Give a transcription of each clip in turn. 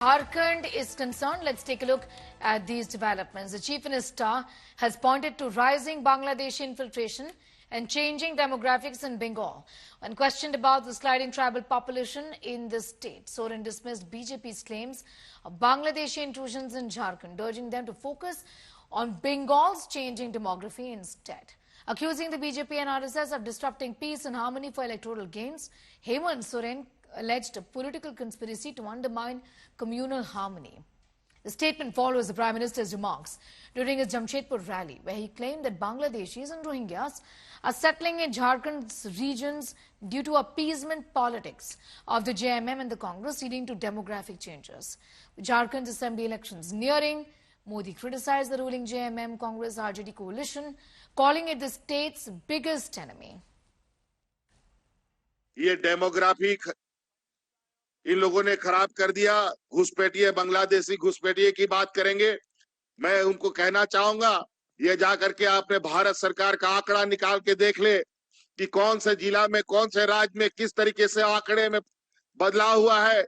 Jharkhand is concerned. Let's take a look at these developments. The Chief Minister has pointed to rising Bangladeshi infiltration and changing demographics in Bengal. When questioned about the sliding tribal population in the state, Soren dismissed BJP's claims of Bangladeshi intrusions in Jharkhand, urging them to focus on Bengal's changing demography instead. Accusing the BJP and RSS of disrupting peace and harmony for electoral gains, Hemant Soren alleged a political conspiracy to undermine communal harmony. The statement follows the Prime Minister's remarks during his Jamshedpur rally, where he claimed that Bangladeshis and Rohingyas are settling in Jharkhand's regions due to appeasement politics of the JMM and the Congress, leading to demographic changes. With Jharkhand's assembly elections nearing, Modi criticized the ruling JMM Congress RJD coalition, calling it the state's biggest enemy. ये demography इन लोगों ने खराब कर दिया। घुसपैठिए बांग्लादेशी घुसपैठिए की बात करेंगे। मैं उनको कहना चाहूंगा, ये जाकर के आपने भारत सरकार का आंकड़ा निकाल के देख ले कि कौन से जिला में, कौन से राज्य में किस तरीके से आंकड़े में बदलाव हुआ है।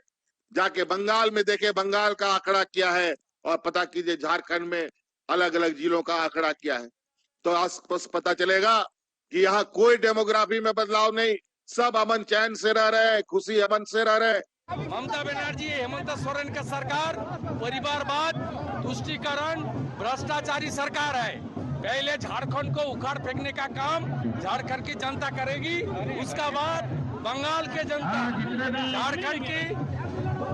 जाके बंगाल में देखे, बंगाल का आंकड़ा क्या है, और पता कीजिए झारखंड में अलग अलग जिलों का आंकड़ा क्या है। तो आसपास पता चलेगा कि यहाँ कोई डेमोग्राफी में बदलाव नहीं, सब अमन चैन से रह रहे हैं, खुशी अमन से रह रहे हैं। ममता बनर्जी, हेमंत सोरेन का सरकार परिवारवाद, तुष्टीकरण, भ्रष्टाचारी सरकार है। पहले झारखंड को उखाड़ फेंकने का काम झारखंड की जनता करेगी, उसका बाद बंगाल के जनता झारखंड की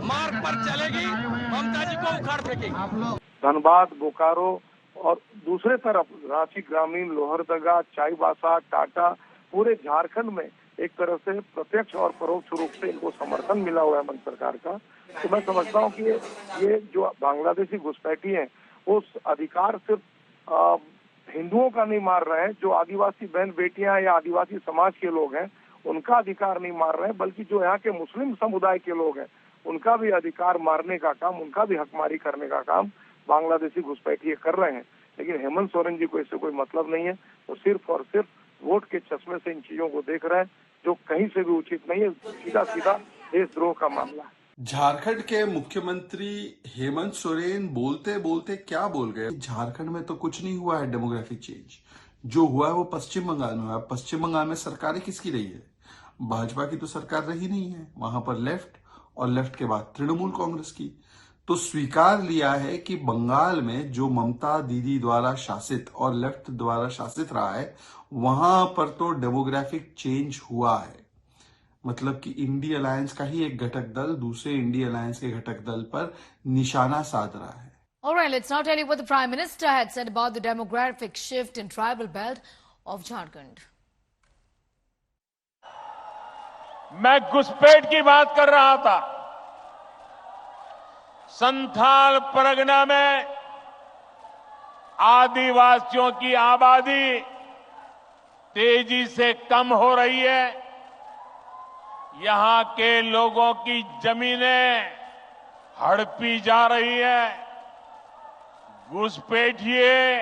मार्ग पर चलेगी, ममता जी को उखाड़ फेंकेगी। धनबाद, बोकारो और दूसरे तरफ रांची ग्रामीण, लोहरदगा, चाईबासा, टाटा, पूरे झारखंड में एक तरह से प्रत्यक्ष और परोक्ष रूप से इनको समर्थन मिला हुआ है मन सरकार का। तो मैं समझता हूँ कि ये जो बांग्लादेशी घुसपैठी हैं, वो अधिकार सिर्फ हिंदुओं का नहीं मार रहे हैं, जो आदिवासी बहन बेटियां या आदिवासी समाज के लोग हैं उनका अधिकार नहीं मार रहे हैं, बल्कि जो यहाँ के मुस्लिम समुदाय के लोग हैं उनका भी अधिकार मारने का काम, उनका भी हकमारी करने का काम बांग्लादेशी घुसपैठी कर रहे हैं। लेकिन हेमंत सोरेन जी को इससे कोई मतलब नहीं है। वो सिर्फ और सिर्फ वोट के चश्मे से इन चीजों को देख रहे हैं, जो कहीं से भी उचित नहीं है। सीधा सीधा देशद्रोह का मामला है। झारखंड के मुख्यमंत्री हेमंत सोरेन बोलते बोलते क्या बोल गए। झारखंड में तो कुछ नहीं हुआ है डेमोग्राफिक चेंज, जो हुआ है वो पश्चिम बंगाल में हुआ है। पश्चिम बंगाल में सरकारें किसकी रही है? भाजपा की तो सरकार रही नहीं है, वहां पर लेफ्ट, और लेफ्ट के बाद तृणमूल कांग्रेस की। तो स्वीकार लिया है कि बंगाल में जो ममता दीदी द्वारा शासित और लेफ्ट द्वारा शासित रहा है, वहां पर तो डेमोग्राफिक चेंज हुआ है। मतलब कि इंडी अलायंस का ही एक घटक दल दूसरे इंडी अलायंस के घटक दल पर निशाना साध रहा है। All right, let's now tell you what the Prime Minister had said about the demographic shift in tribal belt of Jharkhand. मैं घुसपैठ की बात कर रहा था। संथाल परगना में आदिवासियों की आबादी तेजी से कम हो रही है। यहां के लोगों की जमीनें हड़पी जा रही है। घुसपैठिए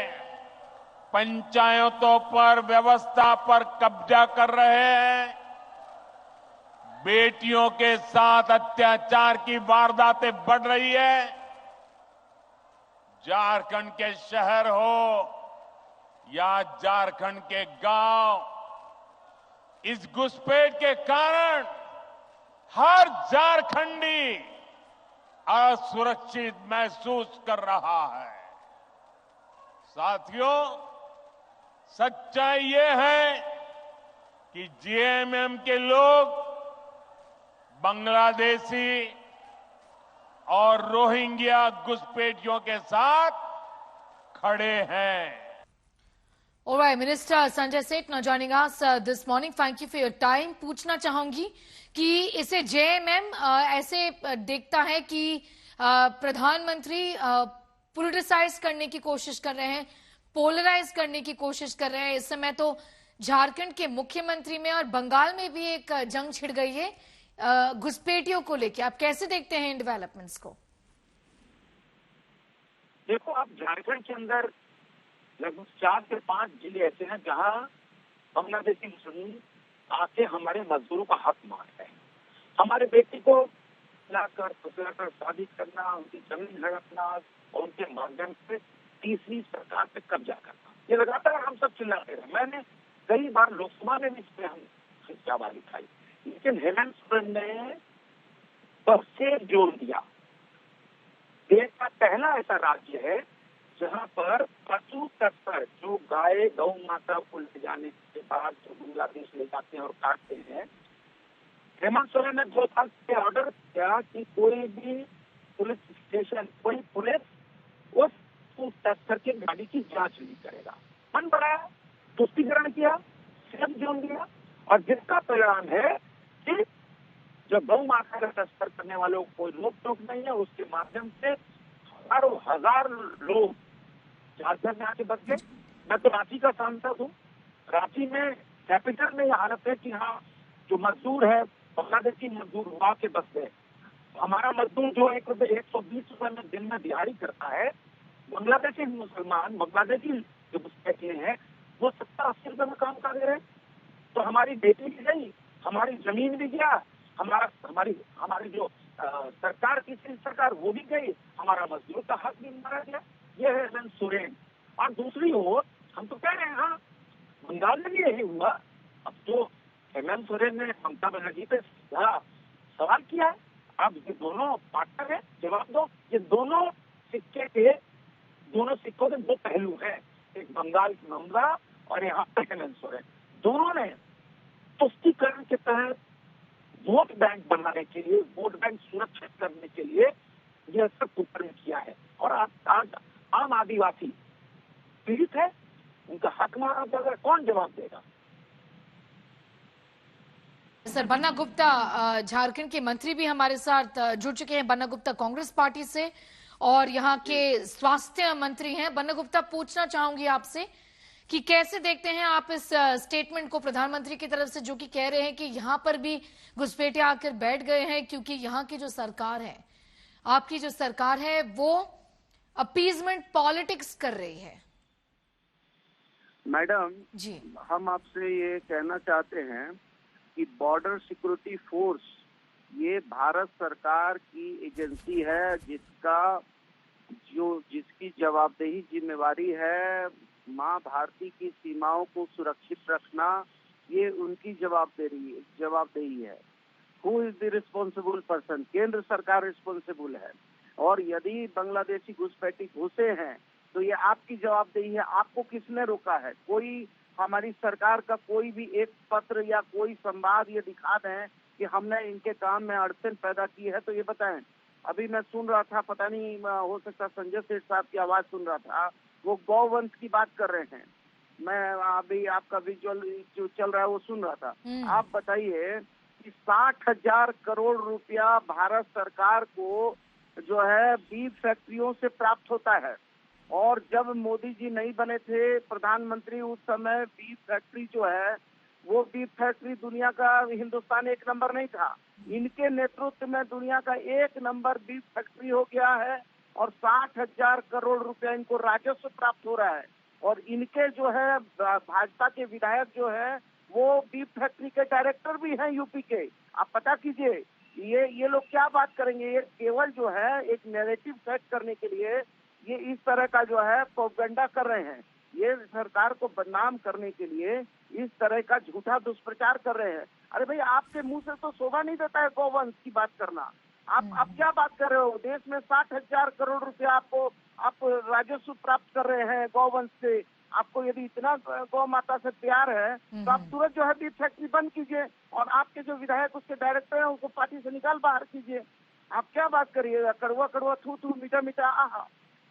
पंचायतों पर, व्यवस्था पर कब्जा कर रहे हैं। बेटियों के साथ अत्याचार की वारदातें बढ़ रही है। झारखंड के शहर हो या झारखंड के गांव, इस घुसपैठ के कारण हर झारखंडी असुरक्षित महसूस कर रहा है। साथियों, सच्चाई ये है कि जेएमएम के लोग बांग्लादेशी और रोहिंग्या घुसपैठियों के साथ खड़े हैं। All right, Minister Sanjay Seth now joining us this morning. Thank you for your time. पूछना चाहूंगी कि इसे JMM ऐसे देखता है कि प्रधानमंत्री पोलराइज करने की कोशिश कर रहे हैं, पोलराइज करने की कोशिश कर रहे हैं। इस समय तो झारखंड के मुख्यमंत्री में और बंगाल में भी एक जंग छिड़ गई है घुसपैठियों को लेकर। आप कैसे देखते हैं इन डेवलपमेंट्स को? देखो, आप झारखंड के अंदर लगभग 4 से 5 जिले ऐसे हैं जहां बांग्लादेशी मुस्लिम आके हमारे मजदूरों का हक मांग रहे हैं। हमारे बेटी को लाकर फुसलाकर शादी करना, उनकी जमीन हड़पना और उनके माध्यम से तीसरी सरकार पे कब्जा करना, ये लगातार हम सब चिल्लाते रहे। मैंने कई बार लोकसभा में भी इस पे हम आवाज उठाई, लेकिन हेमंत सोरेन ने सबसे जोर दिया। देश का पहला ऐसा राज्य है जहां पर पशु तस्कर जो गाय गौ माता को ले जाने के बाद जो बांग्लादेश ले जाते हैं और काटते हैं, हेमंत सोरेन ने 2 साल से ऑर्डर किया कि कोई भी पुलिस स्टेशन, कोई पुलिस उस तस्कर के गाड़ी की जांच नहीं करेगा। मन बढ़ाया, तुष्टीकरण किया, सेफ जोन दिया, और जिसका परिणाम है कि जो गौ माता का तस्कर करने वालों को कोई रोक टोक नहीं है, उसके माध्यम से हजारों हजार लोग झारखंड में आके बस गए। मैं तो रांची का सांसद हूँ। रांची में कैपिटल में यह हालत है कि हाँ, जो मजदूर है बांग्लादेशी मजदूर वहां के बस गए। हमारा मजदूर जो 120 रुपए में दिन में दिहाड़ी करता है, बांग्लादेशी मुसलमान, बांग्लादेशी जो घुसपैठिए हैं, वो 70-80 रुपए में काम कर रहे हैं। तो हमारी बेटी भी गई, हमारी जमीन भी गया, हमारी जो सरकार, तीसरी सरकार, वो भी गई, हमारा मजदूर का हक भी मारा गया। ये है हेमंत सोरेन। और दूसरी ओर हम तो कह रहे हैं, हाँ, बंगाल में भी यही हुआ। अब तो हेमंत सोरेन ने ममता बनर्जी पे सीधा सवाल किया है, अब ये दोनों पार्टनर है, जवाब दो। ये दोनों सिक्कों के 2 पहलू हैं, एक बंगाल की ममता और यहाँ पे हेमंत सोरेन। दोनों ने तुष्टीकरण के तहत वोट बैंक बनाने के लिए, वोट बैंक सुरक्षित करने के लिए यह सब कुकर्म किया है। और आज आम आदिवासी पीड़ित है, उनका हक मारा जाएगा, कौन जवाब देगा? सर, बन्ना गुप्ता झारखंड के मंत्री भी हमारे साथ जुड़ चुके हैं। बन्ना गुप्ता कांग्रेस पार्टी से और यहाँ के स्वास्थ्य मंत्री हैं। बन्ना गुप्ता, पूछना चाहूंगी आपसे कि कैसे देखते हैं आप इस स्टेटमेंट को प्रधानमंत्री की तरफ से, जो कि कह रहे हैं कि यहाँ पर भी घुसपैठिए आकर बैठ गए हैं क्योंकि यहाँ की जो सरकार है, आपकी जो सरकार है, वो अपीजमेंट पॉलिटिक्स कर रही है। मैडम जी, हम आपसे ये कहना चाहते हैं कि बॉर्डर सिक्योरिटी फोर्स ये भारत सरकार की एजेंसी है, जिसकी जवाबदेही जिम्मेवारी है माँ भारती की सीमाओं को सुरक्षित रखना, ये उनकी जवाबदेही है। Who is the responsible person? केंद्र सरकार रिस्पॉन्सिबल है। और यदि बांग्लादेशी घुसपैठी घुसे हैं तो ये आपकी जवाबदेही है। आपको किसने रोका है? कोई हमारी सरकार का कोई भी एक पत्र या कोई संवाद ये दिखा दें कि हमने इनके काम में अड़चन पैदा की है, तो ये बताएं। अभी मैं सुन रहा था, पता नहीं हो सकता संजय सेठ साहब की आवाज सुन रहा था, वो गौवंश की बात कर रहे हैं। मैं अभी आपका विजुअल जो चल रहा है वो सुन रहा था। आप बताइए कि 60,000 करोड़ रुपया भारत सरकार को जो है बीफ फैक्ट्रियों से प्राप्त होता है। और जब मोदी जी नहीं बने थे प्रधानमंत्री, उस समय बीफ फैक्ट्री जो है, वो बीफ फैक्ट्री दुनिया का, हिंदुस्तान 1 नंबर नहीं था। इनके नेतृत्व में दुनिया का 1 नंबर बीफ फैक्ट्री हो गया है और 60,000 करोड़ रुपया इनको राजस्व प्राप्त हो रहा है। और इनके जो है भाजपा के विधायक जो है वो बीफ फैक्ट्री के डायरेक्टर भी हैं यूपी के। आप पता कीजिए ये लोग क्या बात करेंगे। ये केवल जो है एक नैरेटिव सेट करने के लिए ये इस तरह का जो है प्रोपेगेंडा कर रहे हैं। ये सरकार को बदनाम करने के लिए इस तरह का झूठा दुष्प्रचार कर रहे हैं। अरे भाई, आपके मुंह से तो शोभा नहीं देता है गौवंश की बात करना। आप क्या बात कर रहे हो? देश में 60,000 करोड़ रुपया आप राजस्व प्राप्त कर रहे हैं गौवंश से। आपको यदि इतना गौ माता से प्यार है तो आप तुरंत जो है बीफ फैक्ट्री बंद कीजिए और आपके जो विधायक उसके डायरेक्टर हैं उनको पार्टी से निकाल बाहर कीजिए। आप क्या बात करिएगा? कड़वा कड़वा, थू थू, मीठा मीठा, आहा।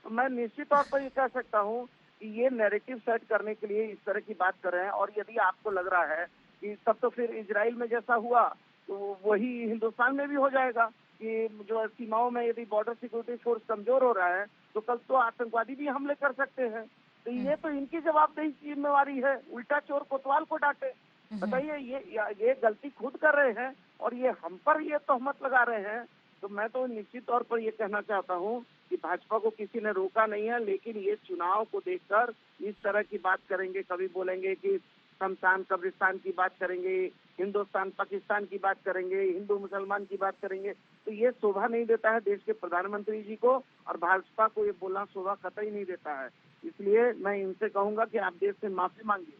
तो मैं निश्चित तौर पर ये कह सकता हूँ कि ये नैरेटिव सेट करने के लिए इस तरह की बात कर रहे हैं। और यदि आपको लग रहा है कि तब तो फिर इजराइल में जैसा हुआ तो वही हिंदुस्तान में भी हो जाएगा कि जो सीमाओं में यदि बॉर्डर सिक्योरिटी फोर्स कमजोर हो रहा है तो कल तो आतंकवादी भी हमले कर सकते हैं। तो ये तो इनकी जवाबदेही जिम्मेवारी है। उल्टा चोर कोतवाल को डांटे। बताइए, ये गलती खुद कर रहे हैं और ये हम पर ये तोहमत लगा रहे हैं। तो मैं तो निश्चित तौर पर ये कहना चाहता हूँ कि भाजपा को किसी ने रोका नहीं है, लेकिन ये चुनाव को देखकर इस तरह की बात करेंगे। कभी बोलेंगे कि शमशान कब्रिस्तान की बात करेंगे, हिंदुस्तान पाकिस्तान की बात करेंगे, हिंदू मुसलमान की बात करेंगे। तो ये शोभा नहीं देता है देश के प्रधानमंत्री जी को, और भाजपा को ये बोलना शोभा कतई नहीं देता है। इसलिए मैं इनसे कहूंगा कि आप देश से माफी मांगिए।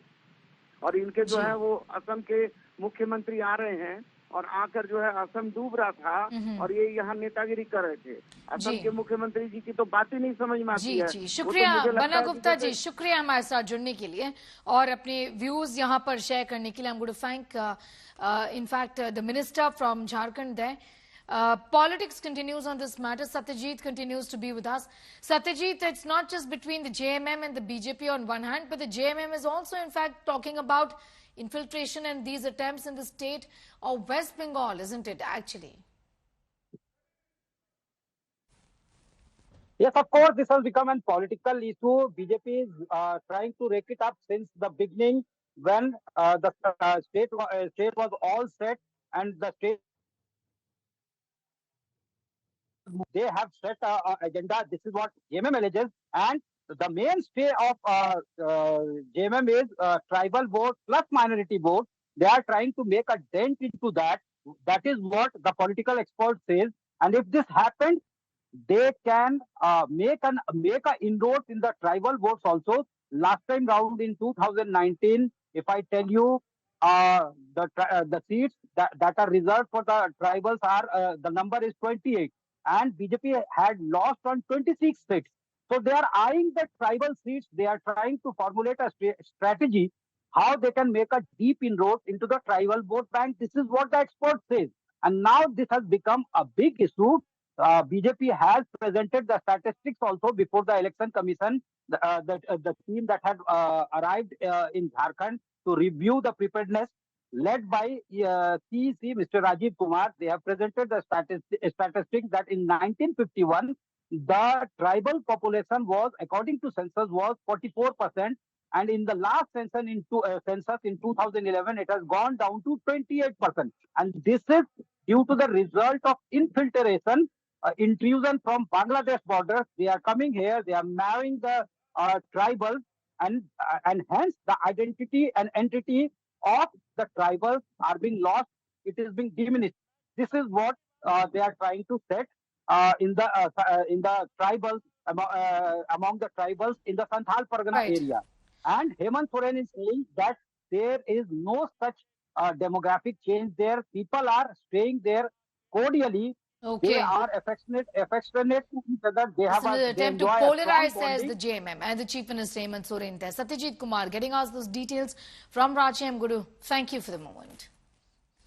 और इनके जो है वो असम के मुख्यमंत्री आ रहे हैं और आकर जो है असम डूब रहा था और ये यहाँ नेतागिरी कर रहे थे। असम के मुख्यमंत्री जी की तो बात ही नहीं समझ में आती है। जी शुक्रिया बना गुप्ता जी, शुक्रिया हमारे साथ जुड़ने के लिए और अपने व्यूज यहाँ पर शेयर करने के लिए। I'm going to thank in fact the minister from Jharkhand there. Politics continues on this matter. Satyajit continues to be with us. Satyajit, it's not just between the JMM and the BJP on one hand, but the JMM is also in fact talking about infiltration and these attempts in the state of West Bengal, isn't it, actually? Yes, of course, this has become a political issue. BJP is trying to rake it up since the beginning when the state was all set and the state, they have set an agenda. This is what JMM alleges, and the mainstay of JMM is tribal vote plus minority vote. They are trying to make a dent into that. That is what the political expert says. And if this happens, they can make an inroads in the tribal votes also. Last time round in 2019, if I tell you, the seats that are reserved for the tribals are the number is 28, and BJP had lost on 26 seats. So they are eyeing the tribal seats. They are trying to formulate a strategy how they can make a deep inroad into the tribal vote bank. This is what the expert says. And now this has become a big issue. BJP has presented the statistics also before the election commission, the team that had arrived in Jharkhand to review the preparedness, led by CEC, Mr. Rajiv Kumar. They have presented the statistics that in 1951, the tribal population was, according to census, was 44%. And in the last census in 2011, it has gone down to 28%. And this is due to the result of infiltration, intrusion from Bangladesh borders. They are coming here, they are marrying the tribals, and hence the identity and entity of the tribals are being lost. It is being diminished. This is what they are trying to set in the tribals, among the tribals in the Santhal Pargana area. And Hemant Soren is saying that there is no such demographic change there. People are staying there cordially. Okay. They are affectionate to each other. They have an attempt to polarize, says the JMM and the Chief Minister Hemant Soren there. Satyajit Kumar getting us those details from Ranchi. I'm going to thank you for the moment.